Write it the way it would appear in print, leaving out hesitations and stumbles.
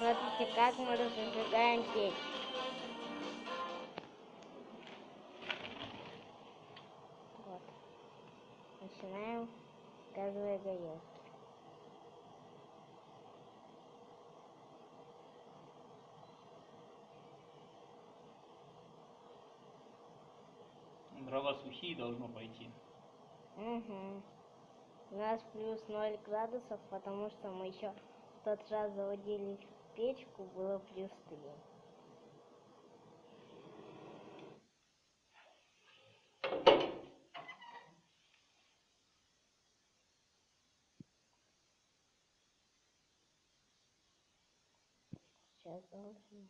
Смотрите, как мы разжигаем печь. Вот. Начинаем с газовой горелки. Дрова сухие должно пойти. Угу. У нас плюс 0 градусов, потому что мы еще в тот раз заводили печку, было плюс 3. Сейчас должен.